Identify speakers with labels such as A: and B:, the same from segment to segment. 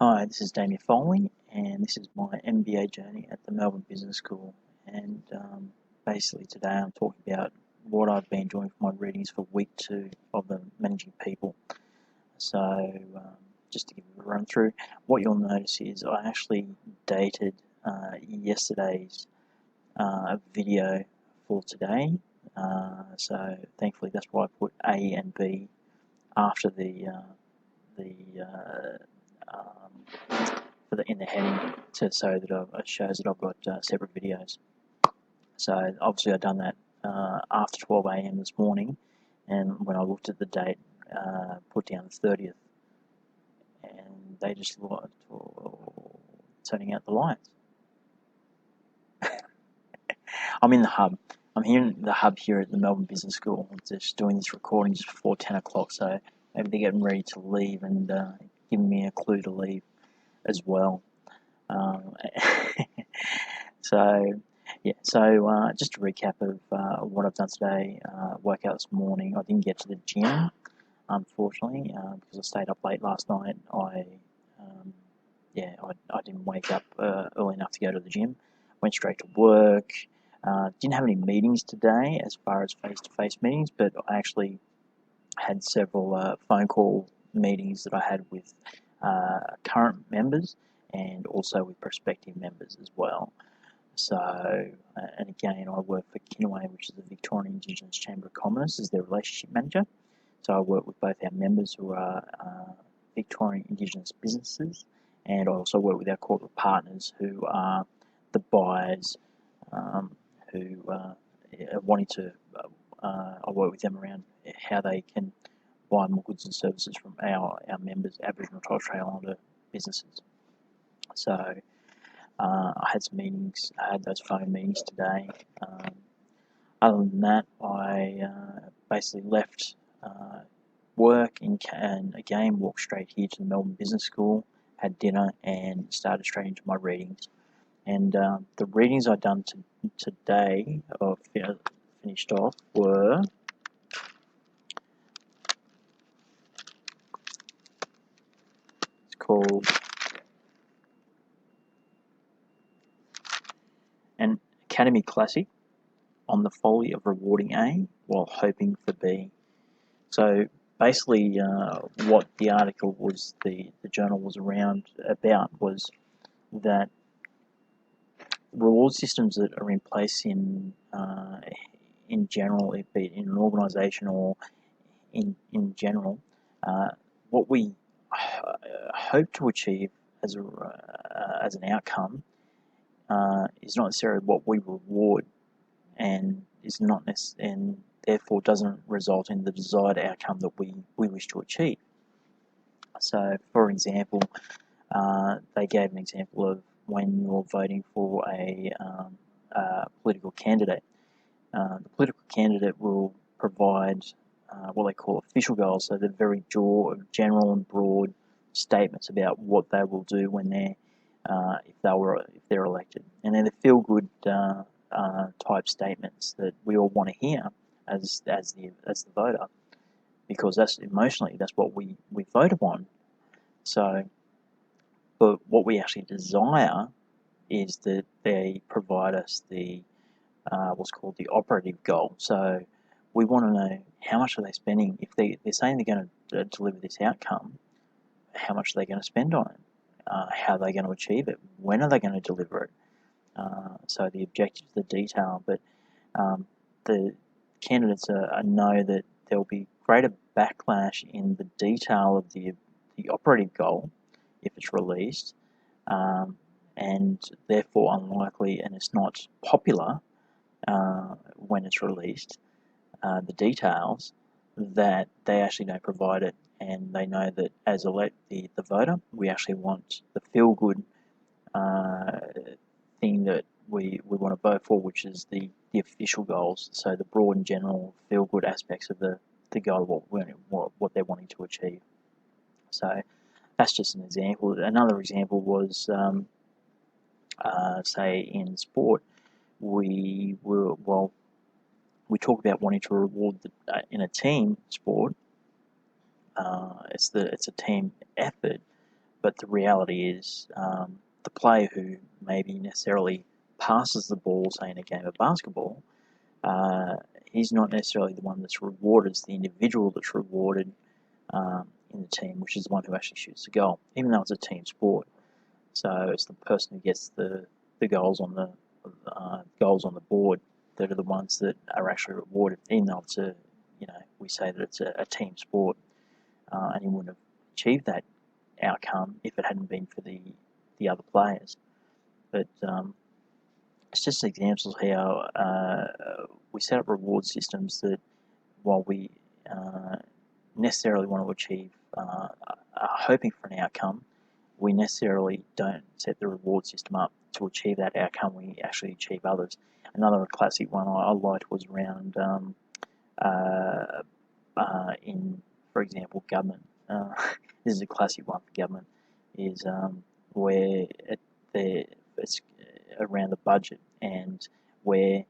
A: Hi, this is Damien and this is my MBA journey at the Melbourne Business School. And basically today I'm talking about what I've been doing for my readings for week 2 of the Managing People. So just to give you a run through, what you'll notice is I actually dated yesterday's video for today. So thankfully that's why I put A and B after in the heading so that it shows that I've got separate videos. So obviously I've done that after 12 a.m. this morning, and when I looked at the date, put down the 30th, and they just looked turning out the lights. I'm in the hub. I'm here in the hub here at the Melbourne Business School. I'm just doing this recording just before 10 o'clock, so maybe they're getting ready to leave and giving me a clue to leave as well. So just a recap of what I've done today. Woke up this morning. I didn't get to the gym, unfortunately, because I stayed up late last night. I didn't wake up early enough to go to the gym. Went straight to work. Didn't have any meetings today as far as face-to-face meetings, but I actually had several phone call meetings that I had with current members and also with prospective members as well. So, and again, I work for Kinaway, which is the Victorian Indigenous Chamber of Commerce, as their relationship manager. So I work with both our members who are Victorian Indigenous businesses, and I also work with our corporate partners who are the buyers who are wanting to. I work with them around how they can buy more goods and services from our members, Aboriginal and Torres Strait Islander businesses. So I had some meetings. I had those phone meetings today. Other than that, I basically left work and again walked straight here to the Melbourne Business School, had dinner, and started straight into my readings. And the readings I'd done today, or finished off, were called An Academy Classic on the Folly of Rewarding A while Hoping for B. So basically what the article was, the journal was around about, was that reward systems that are in place in general, be it in an organisation or in general, what we hope to achieve as an outcome is not necessarily what we reward, and is not and therefore doesn't result in the desired outcome that we wish to achieve. So, for example, they gave an example of when you're voting for a political candidate. The political candidate will provide what they call official goals, so they're very general and broad statements about what they will do when they're if they're elected, and they're the feel-good type statements that we all want to hear as the voter, because that's what we vote upon. So, but what we actually desire is that they provide us the what's called the operative goal. So we want to know how much are they spending. If they're saying they're going to deliver this outcome, how much are they going to spend on it? How are they going to achieve it? When are they going to deliver it? So the objectives, the detail, but the candidates know that there will be greater backlash in the detail of the operative goal if it's released, and therefore unlikely, and it's not popular when it's released, the details, that they actually don't provide it, and they know that as the voter, we actually want the feel-good thing that we want to vote for, which is the official goals, so the broad and general feel-good aspects of the goal of what they're wanting to achieve. So that's just an example. Another example was, say in sport, we talk about wanting to reward in a team sport. It's a team effort, but the reality is the player who maybe necessarily passes the ball, say in a game of basketball, he's not necessarily the one that's rewarded. It's the individual that's rewarded in the team, which is the one who actually shoots the goal, even though it's a team sport. So it's the person who gets the goals on the board that are the ones that are actually rewarded, even though it's we say that it's a team sport, and he wouldn't have achieved that outcome if it hadn't been for the other players. But it's just examples of how we set up reward systems that, while we necessarily want to achieve, are hoping for an outcome, we necessarily don't set the reward system up to achieve that outcome. We actually achieve others. Another classic one I liked was around in, for example, government. This is a classic one for government, is where it's around the budget, and where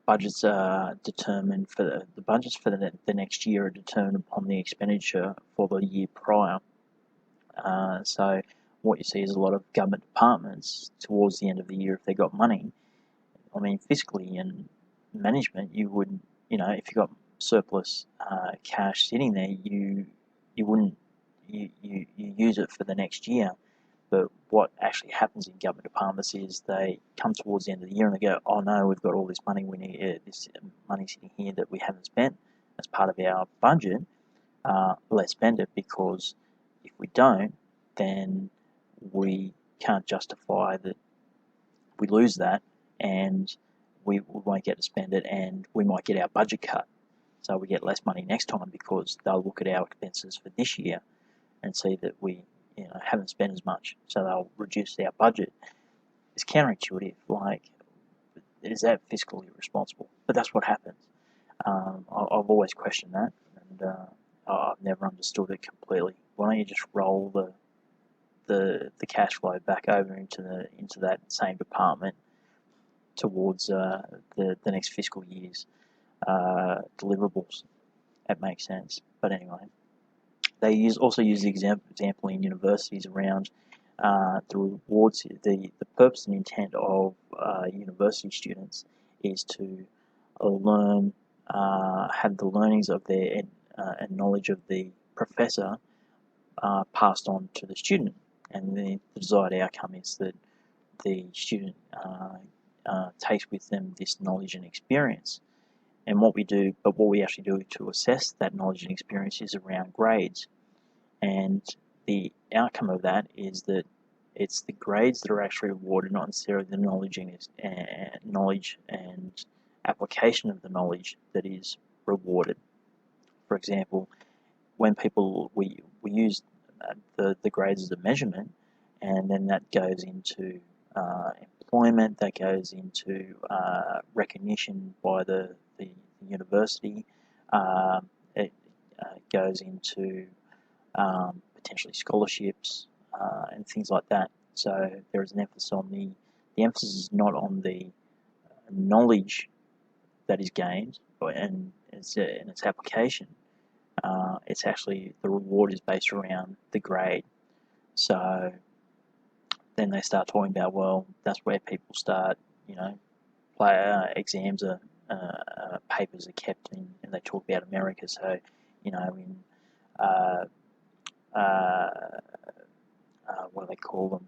A: budgets are determined for the budgets for the next year are determined upon the expenditure for the year prior. So what you see is a lot of government departments towards the end of the year, if they got money, I mean, fiscally and management, you would, if you got surplus cash sitting there, you wouldn't, you use it for the next year. But what actually happens in government departments is they come towards the end of the year and they go, oh no, we've got all this money, we need this money sitting here that we haven't spent as part of our budget. Let's spend it, because if we don't, then we can't justify that we lose that, and we won't get to spend it, and we might get our budget cut. So we get less money next time, because they'll look at our expenses for this year and see that we haven't spent as much, so they'll reduce our budget. It's counterintuitive. Like, is that fiscally responsible? But that's what happens. I've always questioned that, and I've never understood it completely. Why don't you just roll the cash flow back over into that same department towards the next fiscal year's deliverables? That makes sense. But anyway, they also use the example in universities around the rewards. The purpose and intent of university students is to learn, have the learnings of their and knowledge of the professor passed on to the student, and the desired outcome is that the student takes with them this knowledge and experience. And what we actually do to assess that knowledge and experience is around grades. And the outcome of that is that it's the grades that are actually rewarded, not necessarily the knowledge and application of the knowledge that is rewarded. For example, when we use the grades as a measurement, and then that goes into employment, that goes into recognition by the university, it goes into potentially scholarships and things like that. So there is an emphasis on the emphasis is not on the knowledge that is gained and its application. It's actually, the reward is based around the grade. So then they start talking about, well, that's where people start, exams are papers are kept in, and they talk about America. So, in what do they call them?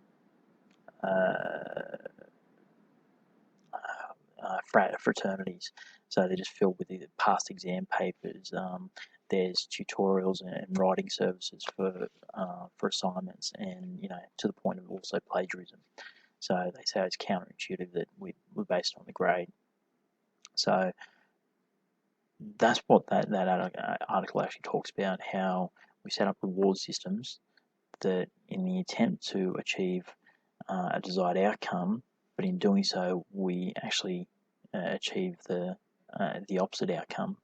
A: Fraternities. So they're just filled with either past exam papers. There's tutorials and writing services for assignments, and to the point of also plagiarism. So they say it's counterintuitive that we're based on the grade. So that's what that article actually talks about, how we set up reward systems that, in the attempt to achieve a desired outcome, but in doing so we actually achieve the opposite outcome.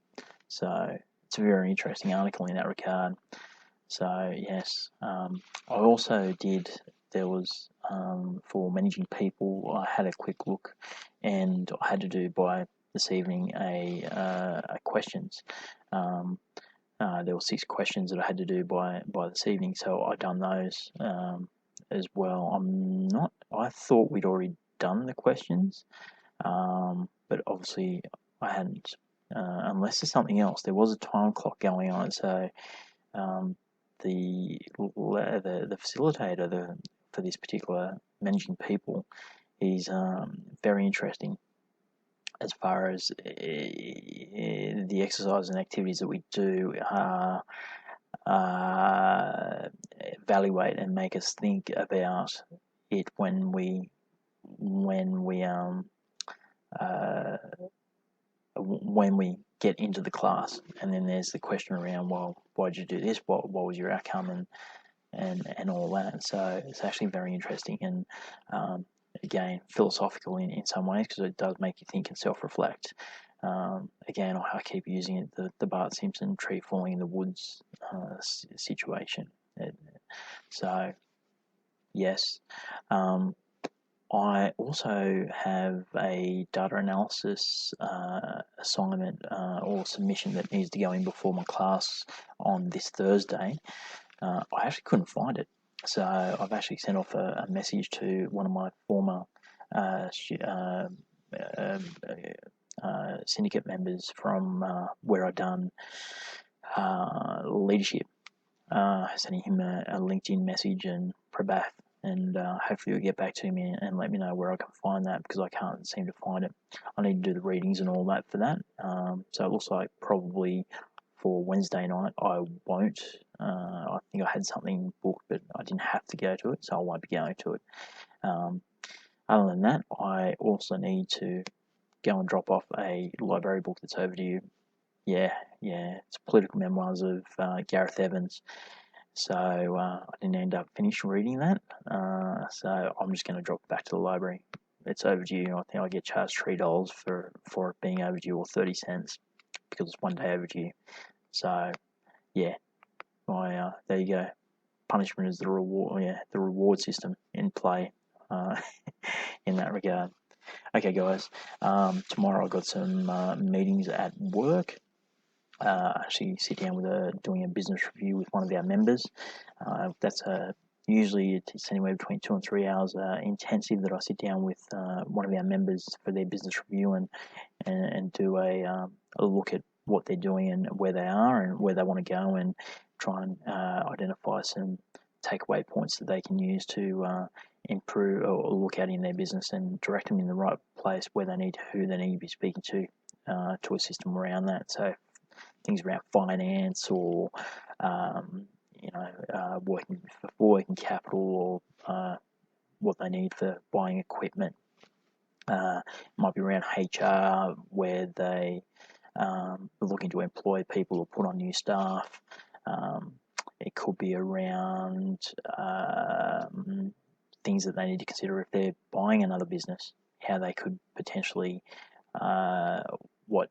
A: So it's a very interesting article in that regard. So yes, I also there was for managing people, I had a quick look, and I had to do by this evening a questions. there were 6 questions that I had to do by this evening, so I've done those as well. I thought we'd already done the questions, but obviously I hadn't. Unless there's something else, there was a time clock going on, so the facilitator for this particular managing people is very interesting as far as the exercise and activities that we do evaluate and make us think about it when we get into the class. And then there's the question around, well, why did you do this? What was your outcome? And all that. So it's actually very interesting and again philosophical in some ways, because it does make you think and self-reflect. Again, I keep using it, the Bart Simpson tree falling in the woods situation. So yes. I also have a data analysis assignment or submission that needs to go in before my class on this Thursday. I actually couldn't find it, so I've actually sent off a message to one of my former syndicate members from where I've done leadership, sending him a LinkedIn message and Prabhath, and hopefully he'll get back to me and let me know where I can find that, because I can't seem to find it. I need to do the readings and all that for that, so it looks like probably for Wednesday night I won't. I think I had something booked, but I didn't have to go to it, so I won't be going to it. Other than that, I also need to go and drop off a library book that's overdue. Yeah, it's Political Memoirs of Gareth Evans. So I didn't end up finishing reading that, so I'm just going to drop it back to the library. It's overdue. I think I get charged $3 for it being overdue, or 30 cents, because it's 1 day overdue. So yeah, there you go. Punishment is the reward. Yeah, the reward system in play in that regard. Okay, guys. Tomorrow I've got some meetings at work. Actually sit down with doing a business review with one of our members. That's usually it's anywhere between 2 and 3 hours intensive that I sit down with one of our members for their business review and do a look at what they're doing and where they are and where they want to go, and try and identify some takeaway points that they can use to improve or look at in their business and direct them in the right place who they need to be speaking to assist them around that. So things around finance or working capital, or what they need for buying equipment. It might be around HR, where they are looking to employ people or put on new staff. It could be around things that they need to consider if they're buying another business, how they could potentially, what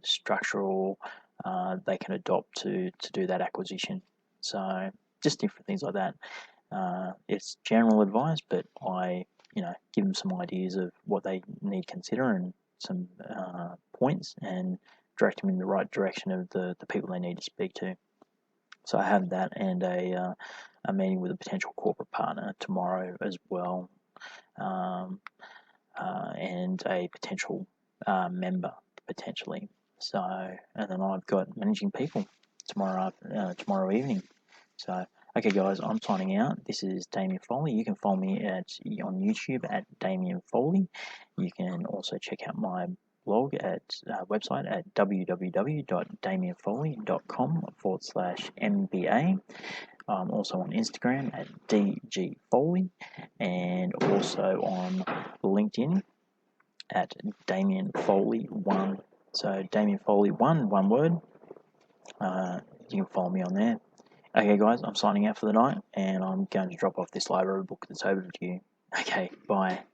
A: structural they can adopt to do that acquisition. So just different things like that. It's general advice, but I give them some ideas of what they need to consider and some points, and direct them in the right direction of the people they need to speak to. So I have that, and a meeting with a potential corporate partner tomorrow as well, and a potential member potentially. So, and then I've got managing people tomorrow evening. So, okay, guys, I'm signing out. This is Damien Foley. You can follow me on YouTube at Damien Foley. You can also check out my blog at website at www.damienfoley.com/MBA. I'm also on Instagram at DGFoley, and also on LinkedIn at Damien Foley 1. So Damien Foley 1, one word. You can follow me on there. Okay, guys, I'm signing out for the night, and I'm going to drop off this library book that's overdue. Okay, bye.